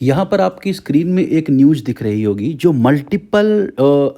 यहाँ पर आपकी स्क्रीन में एक न्यूज़ दिख रही होगी जो मल्टीपल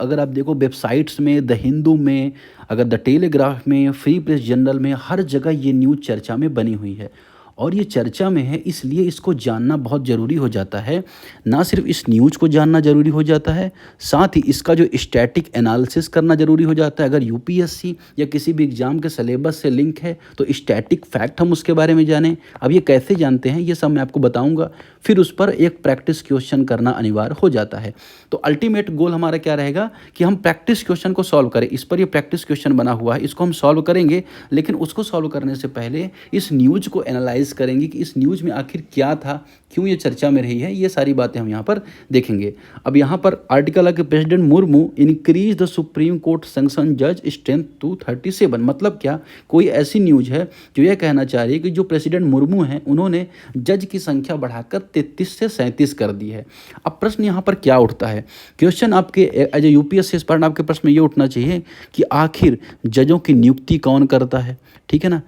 अगर आप देखो वेबसाइट्स में, द हिंदू में, अगर द टेलीग्राफ में, फ्री प्रेस जर्नल में, हर जगह ये न्यूज़ चर्चा में बनी हुई है। और ये चर्चा में है इसलिए इसको जानना बहुत ज़रूरी हो जाता है। ना सिर्फ इस न्यूज़ को जानना ज़रूरी हो जाता है, साथ ही इसका जो स्टैटिक एनालिसिस करना ज़रूरी हो जाता है। अगर यूपीएससी या किसी भी एग्ज़ाम के सिलेबस से लिंक है तो स्टैटिक फैक्ट हम उसके बारे में जानें। अब ये कैसे जानते हैं ये सब मैं आपको बताऊंगा। फिर उस पर एक प्रैक्टिस क्वेश्चन करना अनिवार्य हो जाता है। तो अल्टीमेट गोल हमारा क्या रहेगा कि हम प्रैक्टिस क्वेश्चन को सॉल्व करें। इस पर ये प्रैक्टिस क्वेश्चन बना हुआ है, इसको हम सॉल्व करेंगे। लेकिन उसको सॉल्व करने से पहले इस न्यूज़ को एनालाइज करेंगे कि इस न्यूज़ में आखिर क्या था, क्यों ये चर्चा में रही है, ये सारी बातें हम यहाँ पर देखेंगे। अब यहाँ पर आर्टिकल है कि president Murmu increase the supreme court sanction जज स्ट्रेंथ टू 37। मतलब क्या, कोई ऐसी न्यूज़ है जो ये कहना चाह रही है कि जो प्रेसिडेंट मुर्मू हैं उन्होंने जज की संख्या बढ़ाकर 33 से 37 कर दी है। अब प्रश्न यहाँ पर क्या उठता है, क्वेश्चन आपके एज ए यूपीएससी एस्पायरेंट आपके प्रश्न में ये उठना चाहिए कि आखिर जजों की नियुक्ति कौन करता है। ठीक है ना,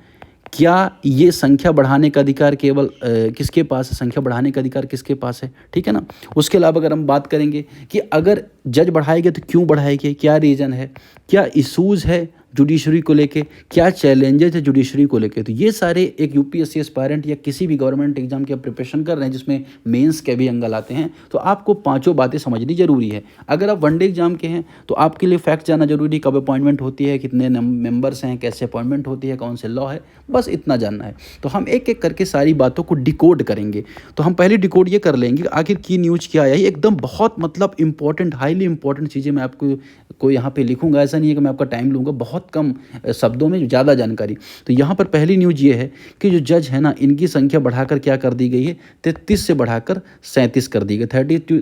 क्या ये संख्या बढ़ाने का अधिकार केवल किसके पास है, संख्या बढ़ाने का अधिकार किसके पास है। ठीक है ना, उसके अलावा अगर हम बात करेंगे कि अगर जज बढ़ाएंगे तो क्यों बढ़ाएंगे, क्या रीज़न है, क्या इशूज़ है जुडिशरी को लेके, क्या चैलेंजेस है जुडिशरी को लेके। तो ये सारे एक यूपीएससी एस्पायरेंट या किसी भी गवर्नमेंट एग्जाम की आप प्रिपरेशन कर रहे हैं जिसमें मेंस के भी एंगल आते हैं, तो आपको पांचों बातें समझनी जरूरी है। अगर आप वनडे एग्जाम के हैं तो आपके लिए फैक्ट जानना जरूरी है, कब अपॉइंटमेंट होती है, कितने मेंबर्स हैं, कैसे अपॉइंटमेंट होती है, कौन से लॉ है, बस इतना जानना है। तो हम एक एक करके सारी बातों को डिकोड करेंगे। तो हम पहले डिकोड ये कर लेंगे कि आखिर की न्यूज़ क्या है। ये एकदम बहुत मतलब इंपॉर्टेंट, हाईली इंपॉर्टेंट चीज़ें मैं आपको यहाँ पे लिखूंगा। ऐसा नहीं है कि मैं आपका टाइम लूँगा, बहुत कम शब्दों में ज़्यादा जानकारी। तो यहाँ पर पहली न्यूज़ ये है कि जो जज है ना, इनकी संख्या बढ़ाकर क्या कर दी गई है, 33 से बढ़ाकर 37 कर दी गई, 33 to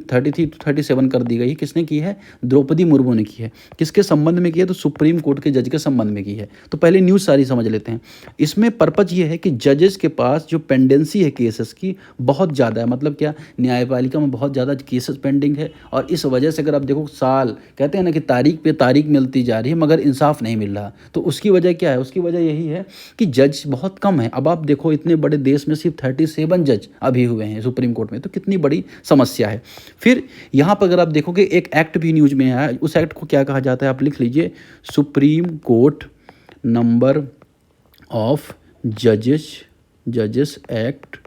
37 कर दी गई है। किसने की है, द्रौपदी मुर्मू ने की है। किसके संबंध में की है, तो सुप्रीम कोर्ट के जज के संबंध में की है। तो पहले न्यूज़ सारी समझ लेते हैं। इसमें पर्पज ये है कि जजेस के पास जो पेंडेंसी है केसेस की बहुत ज़्यादा है। मतलब क्या, न्यायपालिका में बहुत ज़्यादा केसेस पेंडिंग है और इस वजह से अगर आप देखो साल कहते हैं ना कि तारीख पे तारीख मिलती जा रही है मगर इंसाफ नहीं मिल रहा। तो उसकी वजह क्या है, उसकी वजह यही है कि जज बहुत कम है। अब आप देखो इतने बड़े देश में सिर्फ 37 जज अभी हुए हैं सुप्रीम कोर्ट में, तो कितनी बड़ी समस्या है। फिर यहाँ पर अगर आप देखोगे एक एक्ट भी न्यूज़ में है, उस एक्ट को क्या कहा जाता है, आप लिख लीजिए, सुप्रीम कोर्ट नंबर ऑफ जजेस एक्ट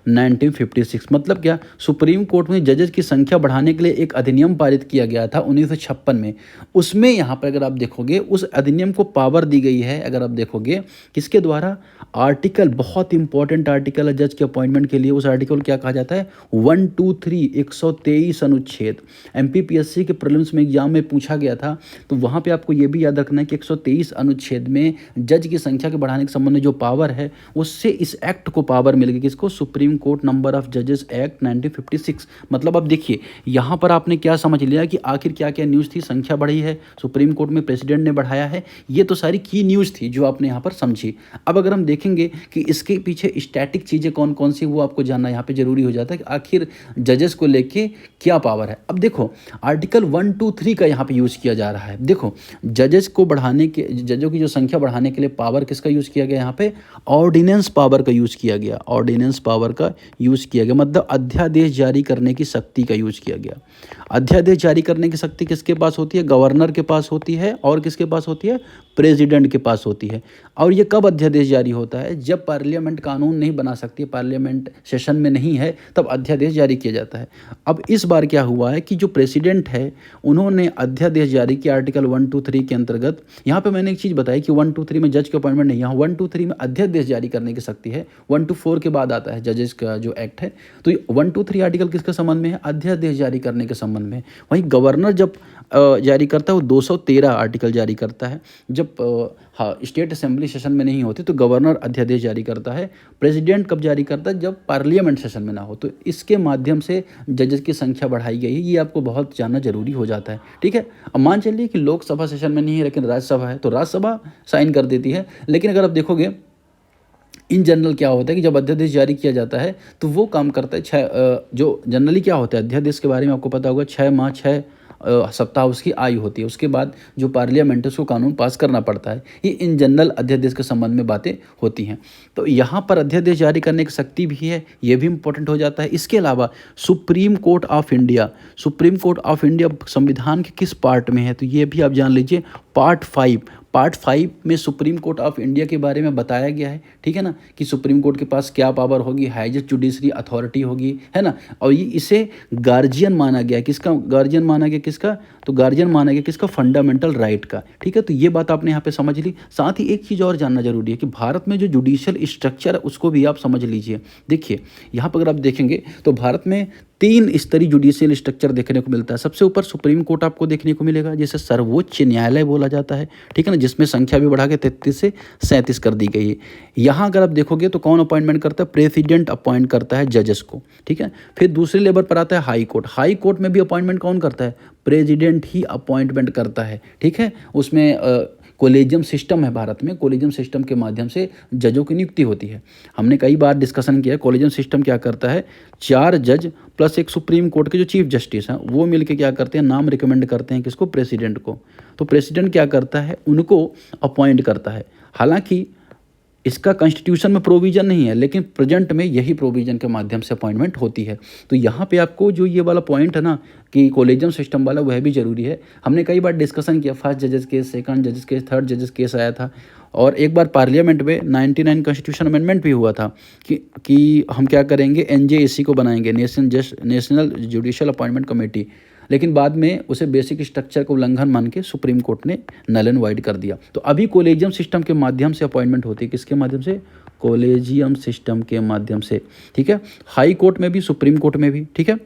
1956। मतलब क्या, सुप्रीम कोर्ट में जजेस की संख्या बढ़ाने के लिए एक अधिनियम पारित किया गया था 1956 में। उसमें यहाँ पर अगर आप देखोगे उस अधिनियम को पावर दी गई है। अगर आप देखोगे किसके द्वारा, आर्टिकल, बहुत इंपॉर्टेंट आर्टिकल है जज के अपॉइंटमेंट के लिए। उस आर्टिकल क्या कहा जाता है, 123 123 अनुच्छेद। एमपीपीएससी के प्रीलिम्स में एग्जाम में पूछा गया था, तो वहाँ पे आपको ये भी याद रखना है कि 123 अनुच्छेद में जज की संख्या के बढ़ाने के संबंध में जो पावर है उससे इस एक्ट को पावर मिल गई। किसको, सुप्रीम कोर्ट नंबर ऑफ जजेस एक्ट 1956। मतलब अब देखिए यहाँ पर आपने क्या समझ लिया कि आखिर क्या क्या न्यूज़ थी, संख्या बढ़ी है, सुप्रीम कोर्ट में प्रेसिडेंट ने बढ़ाया है, ये तो सारी की न्यूज़ थी जो आपने यहाँ पर समझी। अब अगर हम देखेंगे कि इसके पीछे स्टैटिक चीज़ें कौन कौन सी, वो आपको जानना यहाँ पे जरूरी हो जाता है कि आखिर जजेस को लेके क्या पावर है। अब देखो आर्टिकल 123 का यहाँ पे यूज़ किया जा रहा है। देखो जजेस को बढ़ाने के, जजों की जो संख्या बढ़ाने के लिए पावर किसका यूज़ किया गया, यहाँ पे ऑर्डिनेंस पावर का यूज़ किया गया। ऑर्डिनेंस पावर का यूज़ किया गया, मतलब अध्यादेश जारी करने की शक्ति का यूज़ किया गया। अध्यादेश जारी करने की शक्ति किसके पास होती है, गवर्नर के पास होती है, और किसके पास होती है, प्रेसिडेंट के पास होती है। और ये कब अध्यादेश जारी होता है, जब पार्लियामेंट कानून नहीं बना सकती, पार्लियामेंट सेशन में नहीं है, तब अध्यादेश जारी किया जाता है। अब इस बार क्या हुआ है कि जो प्रेसिडेंट है उन्होंने अध्यादेश जारी किया आर्टिकल 123 के अंतर्गत। यहाँ पे मैंने एक चीज़ बताई कि 123 में जज के अपॉइंटमेंट नहीं, यहाँ 123 में अध्यादेश जारी करने की शक्ति है। 124 के बाद आता है जजेस का जो एक्ट है। तो 123 आर्टिकल किसके संबंध में है, अध्यादेश जारी करने के संबंध में। वहीं गवर्नर जब जारी करता है वो 213 आर्टिकल जारी करता है। जब स्टेट असेंबली सेशन में नहीं होती तो गवर्नर अध्यादेश जारी करता है। प्रेसिडेंट कब जारी करता है, जब पार्लियामेंट सेशन में ना हो। तो इसके माध्यम से जजेस की संख्या बढ़ाई गई है, ये आपको बहुत जानना जरूरी हो जाता है। ठीक है, अब मान चलिए कि लोकसभा सेशन में नहीं है लेकिन राज्यसभा है, तो राज्यसभा साइन कर देती है। लेकिन अगर आप देखोगे इन जनरल क्या होता है कि जब अध्यादेश जारी किया जाता है तो वो काम करता है जो जनरली क्या होता है, अध्यादेश के बारे में आपको पता होगा, 6 माह 6 सप्ताह उसकी आयु होती है। उसके बाद जो पार्लियामेंट है उसको कानून पास करना पड़ता है। ये इन जनरल अध्यादेश के संबंध में बातें होती हैं। तो यहाँ पर अध्यादेश जारी करने की शक्ति भी है, ये भी इम्पोर्टेंट हो जाता है। इसके अलावा supreme court of India, supreme court of India संविधान के किस पार्ट में है, तो ये भी आप जान लीजिए, पार्ट 5 में सुप्रीम कोर्ट ऑफ इंडिया के बारे में बताया गया है, ठीक है ना, कि सुप्रीम कोर्ट के पास क्या पावर होगी, हाईएस्ट जुडिशरी अथॉरिटी होगी, है ना। और ये इसे गार्जियन माना गया, किसका गार्जियन माना गया, किसका, तो गार्जियन माना गया किसका, फंडामेंटल राइट का, ठीक है। तो ये बात आपने यहाँ पे समझ ली। साथ ही एक चीज़ और जानना जरूरी है कि भारत में जो जुडिशियल स्ट्रक्चर है उसको भी आप समझ लीजिए। देखिए यहाँ पर अगर आप देखेंगे तो भारत में 3 स्तरीय जुडिशियल स्ट्रक्चर देखने को मिलता है। सबसे ऊपर सुप्रीम कोर्ट आपको देखने को मिलेगा, जिसे सर्वोच्च न्यायालय बोला जाता है, ठीक है ना, जिसमें संख्या भी बढ़ा के 33 से 37 कर दी गई है। यहाँ अगर आप देखोगे तो कौन अपॉइंटमेंट करता है, प्रेसिडेंट अपॉइंट करता है जजेस को, ठीक है। फिर दूसरे लेवल पर आता है हाई कोर्ट। हाई कोर्ट में भी अपॉइंटमेंट कौन करता है, प्रेसिडेंट ही अपॉइंटमेंट करता है, ठीक है। उसमें कोलेजियम सिस्टम है भारत में, कोलेजियम सिस्टम के माध्यम से जजों की नियुक्ति होती है। हमने कई बार डिस्कशन किया, कोलेजियम सिस्टम क्या करता है, 4 जज प्लस एक सुप्रीम कोर्ट के जो चीफ जस्टिस हैं वो मिलके क्या करते हैं, नाम रिकमेंड करते हैं किसको, प्रेसिडेंट को। तो प्रेसिडेंट क्या करता है, उनको अपॉइंट करता है। हालांकि इसका कॉन्स्टिट्यूशन में प्रोविज़न नहीं है, लेकिन प्रेजेंट में यही प्रोविज़न के माध्यम से अपॉइंटमेंट होती है। तो यहाँ पे आपको जो ये वाला पॉइंट है ना कि कोलेजियम सिस्टम वाला, वह भी ज़रूरी है। हमने कई बार डिस्कशन किया, फर्स्ट जजेस केस, सेकंड जजेस केस, थर्ड जजेस केस आया था, और एक बार पार्लियामेंट में 99 कॉन्स्टिट्यूशन अमेंडमेंट भी हुआ था कि हम क्या करेंगे, एनजेएसी को बनाएंगे, नेशनल जुडिशियल अपॉइंटमेंट कमेटी। लेकिन बाद में उसे बेसिक स्ट्रक्चर का उल्लंघन मान के सुप्रीम कोर्ट ने नल एंड वाइड कर दिया। तो अभी कोलेजियम सिस्टम के माध्यम से अपॉइंटमेंट होती है, किसके माध्यम से, कोलेजियम सिस्टम के माध्यम से, ठीक है। हाई कोर्ट में भी, सुप्रीम कोर्ट में भी, ठीक है।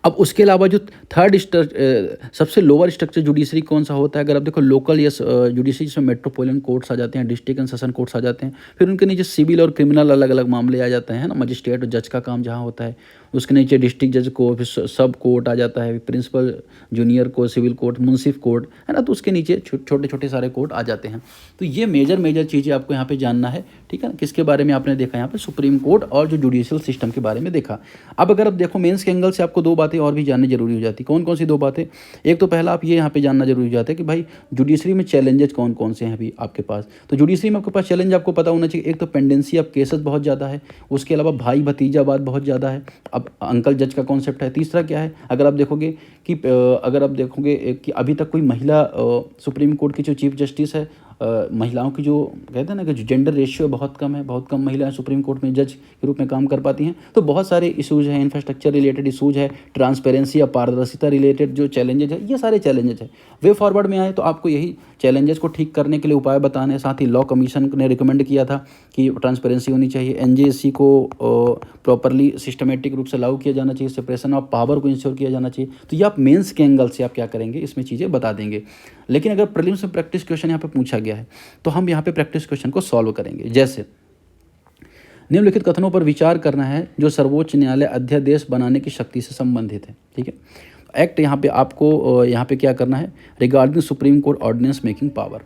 अब उसके अलावा जो थर्ड सबसे लोअर स्ट्रक्चर जुडिशरी कौन सा होता है, अगर आप देखो लोकल या जुडिशरी जिसमें मेट्रोपोलिटन कोर्ट्स आ जाते हैं, डिस्ट्रिक्ट एंड सेशन कोर्ट्स आ जाते हैं, फिर उनके नीचे सिविल और क्रिमिनल अलग अलग मामले आ जाते हैं ना, मजिस्ट्रेट और जज का काम जहाँ होता है। उसके नीचे डिस्ट्रिक्ट जज को, फिर सब कोर्ट आ जाता है, principal junior court, civil court, मुंसिफ कोर्ट, है ना। तो उसके नीचे छोटे छोटे सारे कोर्ट आ जाते हैं। तो ये मेजर चीज़ें आपको यहाँ पे जानना है, ठीक है ना। किसके बारे में आपने देखा यहाँ पे, सुप्रीम कोर्ट और जो जुडिशियल सिस्टम के बारे में देखा। अब अगर आप देखो मेंस के एंगल से आपको 2 बातें और भी जाननी जरूरी हो जाती। कौन कौन सी 2 बातें, एक तो पहला आप ये यहाँ पे जानना जरूरी हो जाता है कि भाई जुडिशरी में चैलेंजेस कौन कौन से हैं अभी आपके पास। तो जुडिशरी में आपके पास चैलेंज आपको पता होना चाहिए, एक तो पेंडेंसी ऑफ केसेस बहुत ज़्यादा है, उसके अलावा भाई भतीजावाद बहुत ज़्यादा है, अब अंकल जज का कॉन्सेप्ट है। तीसरा क्या है, अगर आप देखोगे कि अभी तक कोई महिला सुप्रीम कोर्ट की जो चीफ जस्टिस है, महिलाओं की जो कहते हैं ना कि जो जेंडर रेशियो बहुत कम है, बहुत कम महिलाएं सुप्रीम कोर्ट में जज के रूप में काम कर पाती हैं। तो बहुत सारे इशूज़ हैं, इंफ्रास्ट्रक्चर रिलेटेड इशूज़ है, ट्रांसपेरेंसी या पारदर्शिता रिलेटेड जो चैलेंजेज है, ये सारे चैलेंजेज है। वे फॉरवर्ड में आए तो आपको यही चैलेंजेस को ठीक करने के लिए उपाय बताने। साथ ही लॉ कमीशन ने रिकमेंड किया था कि ट्रांसपेरेंसी होनी चाहिए, एनजेएसी को प्रॉपरली सिस्टमेटिक रूप से लागू किया जाना चाहिए, सेपरेशन ऑफ पावर को इंश्योर किया जाना चाहिए। तो ये आप मेंस के एंगल से आप क्या करेंगे, इसमें चीज़ें बता देंगे। लेकिन अगर प्रीलिम्स में प्रैक्टिस क्वेश्चन यहाँ पे पूछा गया है तो हम यहाँ पे प्रैक्टिस क्वेश्चन को सॉल्व करेंगे। जैसे निम्नलिखित कथनों पर विचार करना है जो सर्वोच्च न्यायालय अध्यादेश बनाने की शक्ति से संबंधित है, ठीक है। एक्ट यहाँ पे आपको यहाँ पे क्या करना है, regarding supreme court ordinance making power.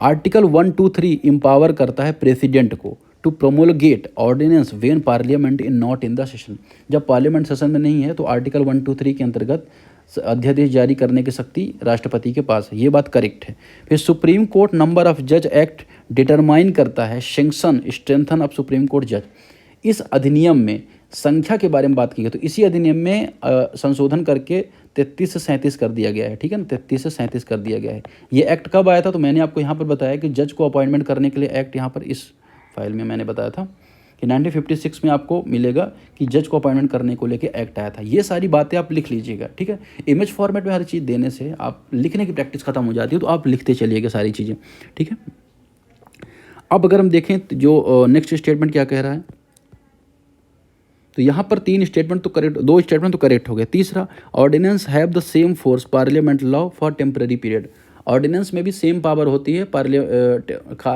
Article 1, 2, 3 empower करता है प्रेसिडेंट को to promulgate ordinance when parliament in not in the session. जब पार्लियामेंट सेशन में नहीं है तो आर्टिकल 1, 2, 3 के अंतर्गत अध्यादेश जारी करने की शक्ति राष्ट्रपति के पास है, ये बात करेक्ट है। फिर सुप्रीम कोर्ट नंबर ऑफ जज एक्ट डिटरमाइन करता है sanction strengthen of supreme court जज। इस अधिनियम में संख्या के बारे में बात की गई, तो इसी अधिनियम में संशोधन करके 33 से 37 कर दिया गया है, ठीक है ना, 33 से 37 कर दिया गया है। ये एक्ट कब आया था, तो मैंने आपको यहाँ पर बताया कि जज को अपॉइंटमेंट करने के लिए एक्ट यहाँ पर इस फाइल में मैंने बताया था कि 1956 में आपको मिलेगा कि जज को अपॉइंटमेंट करने को लेके एक्ट आया था। ये सारी बातें आप लिख लीजिएगा, ठीक है। इमेज फॉर्मेट में हर चीज़ देने से आप लिखने की प्रैक्टिस खत्म हो जाती है, तो आप लिखते चलिएगा सारी चीज़ें, ठीक है। अब अगर हम देखें तो जो नेक्स्ट स्टेटमेंट क्या कह रहा है, तो यहाँ पर 3 स्टेटमेंट तो करेक्ट, 2 स्टेटमेंट तो करेक्ट हो गए। तीसरा, ordinance have the same force parliament law for temporary period. Ordinance में भी सेम पावर होती है,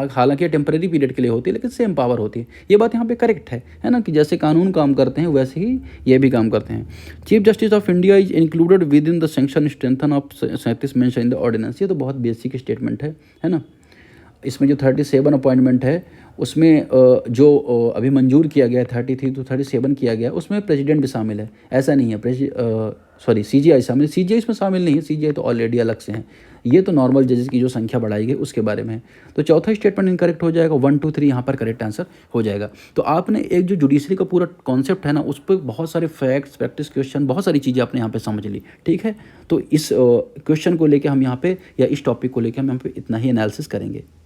हालांकि टेम्पररी पीरियड के लिए होती है लेकिन सेम पावर होती है। ये बात यहाँ पे करेक्ट है ना, कि जैसे कानून काम करते हैं वैसे ही ये भी काम करते हैं। Chief justice of India is included within the sanction strengthen of 37 mention in the ordinance. ये तो बहुत बेसिक स्टेटमेंट है ना। इसमें जो 37 अपॉइंटमेंट है उसमें जो अभी मंजूर किया गया है 33 टू 37 किया गया है, उसमें प्रेसिडेंट भी शामिल है। ऐसा नहीं है, सॉरी, सीजीआई शामिल, सीजीआई इसमें शामिल नहीं है, सीजीआई तो ऑलरेडी अलग से हैं। ये तो नॉर्मल जजेस की जो संख्या बढ़ाई गई उसके बारे में है। तो चौथा स्टेटमेंट इनकरेक्ट हो जाएगा, 1 2 3 यहाँ पर करेक्ट आंसर हो जाएगा। तो आपने एक जो जुडिशरी का पूरा कॉन्सेप्ट है ना, उस पर बहुत सारे फैक्ट्स, प्रैक्टिस क्वेश्चन, बहुत सारी चीज़ें आपने यहाँ पे समझ ली, ठीक है। तो इस क्वेश्चन को लेके हम यहाँ पे, या इस टॉपिक को लेके हम यहाँ पे इतना ही एनालिसिस करेंगे।